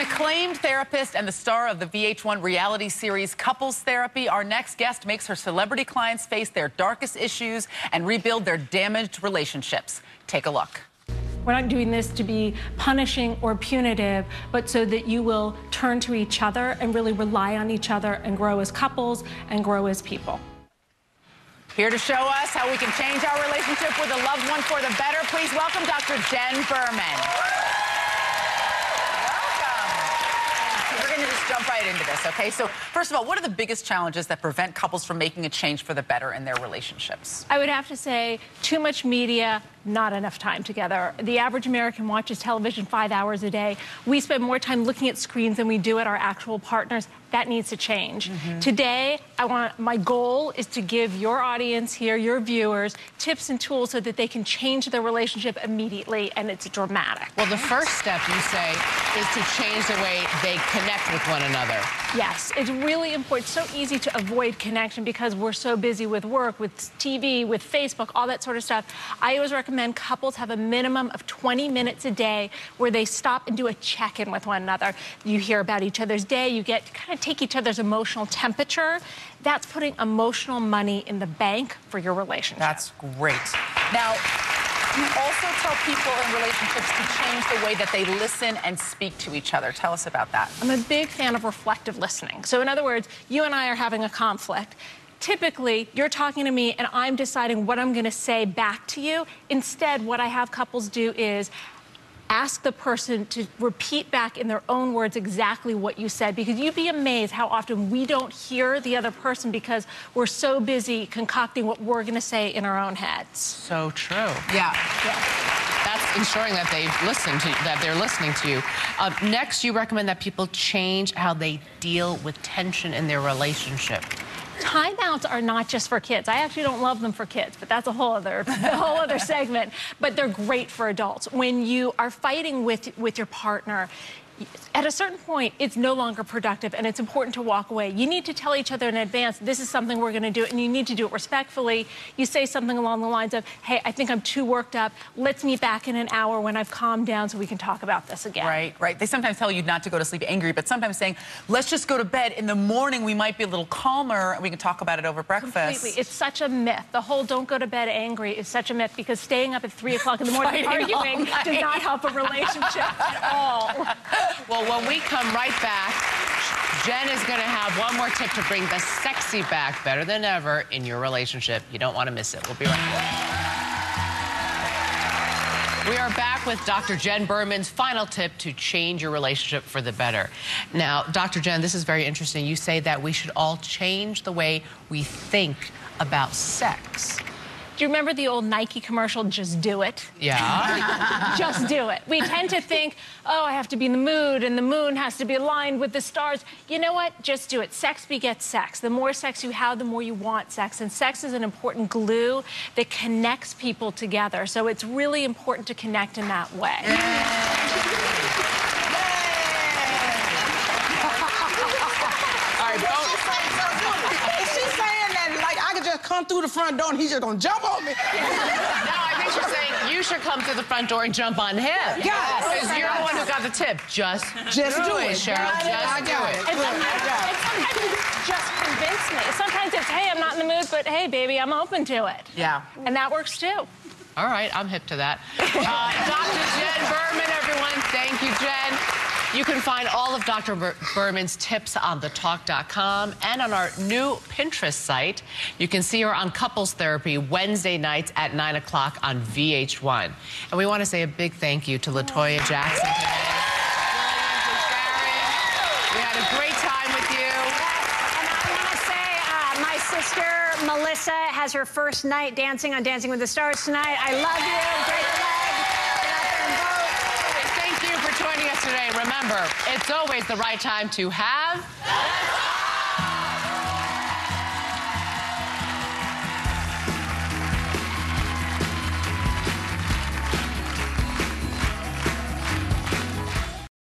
acclaimed therapist and the star of the VH1 reality series Couples Therapy, our next guest makes her celebrity clients face their darkest issues and rebuild their damaged relationships. Take a look. We're not doing this to be punishing or punitive, but so that you will turn to each other and really rely on each other and grow as couples and grow as people. Here to show us how we can change our relationship with a loved one for the better, please welcome Dr. Jen Berman. Jump right into this, okay? So, first of all, what are the biggest challenges that prevent couples from making a change for the better in their relationships? I would have to say too much media, not enough time together. The average American watches television 5 hours a day. We spend more time looking at screens than we do at our actual partners. That needs to change. Today, my goal is to give your audience here, your viewers, tips and tools so that they can change their relationship immediately, and it's dramatic. Well, the first step, you say, is to change the way they connect with one another. Yes, it's really important. It's so easy to avoid connection because we're so busy with work, with TV, with Facebook, all that sort of stuff. I always recommend couples have a minimum of 20 minutes a day where they stop and do a check-in with one another. You hear about each other's day, you get to kind of take each other's emotional temperature. That's putting emotional money in the bank for your relationship. That's great. Now, you also tell people in relationships to change the way that they listen and speak to each other. Tell us about that. I'm a big fan of reflective listening. So in other words, you and I are having a conflict. Typically, you're talking to me and I'm deciding what I'm going to say back to you. Instead, what I have couples do is ask the person to repeat back in their own words exactly what you said, because you'd be amazed how often we don't hear the other person because we're so busy concocting what we're going to say in our own heads. So true. Yeah. That's ensuring that they're listening to you. Next, you recommend that people change how they deal with tension in their relationship. Timeouts are not just for kids. I actually don't love them for kids, but that's a whole other segment. But they're great for adults. When you are fighting with your partner, at a certain point, it's no longer productive, and it's important to walk away. You need to tell each other in advance, this is something we're going to do, and you need to do it respectfully. You say something along the lines of, hey, I think I'm too worked up. Let's meet back in an hour when I've calmed down so we can talk about this again. Right. They sometimes tell you not to go to sleep angry, but sometimes saying, let's just go to bed. In the morning, we might be a little calmer, and we can talk about it over breakfast. Completely. It's such a myth. The whole don't go to bed angry is such a myth, because staying up at 3 o'clock in the morning arguing does not help a relationship at all. Well, when we come right back, Jen is going to have one more tip to bring the sexy back better than ever in your relationship. You don't want to miss it. We'll be right back. We are back with Dr. Jen Berman's final tip to change your relationship for the better. Now, Dr. Jen, this is very interesting. You say that we should all change the way we think about sex. Do you remember the old Nike commercial, just do it? Yeah. Just do it. We tend to think, oh, I have to be in the mood and the moon has to be aligned with the stars. You know what? Just do it. Sex begets sex. The more sex you have, the more you want sex. And sex is an important glue that connects people together. So it's really important to connect in that way. Come through the front door and he's just gonna jump on me. No, I think she's saying you should come through the front door and jump on him. Yes. Because you're the one who got the tip. Just do it, Cheryl. Just do it. And sometimes it's just convince me. Sometimes it's, hey, I'm not in the mood, but hey, baby, I'm open to it. Yeah. And that works too. All right, I'm hip to that. Dr. Jen Berman, everyone. Thank you, Jen. You can find all of Dr. Berman's tips on thetalk.com and on our new Pinterest site. You can see her on Couples Therapy Wednesday nights at 9 o'clock on VH1. And we want to say a big thank you to LaToya Jackson today. We had a great time with you. And I want to say, my sister Melissa has her first night dancing on Dancing with the Stars tonight. I love you. Break a leg. Get out there and vote. Thank you for joining us today. Remember, it's always the right time to have...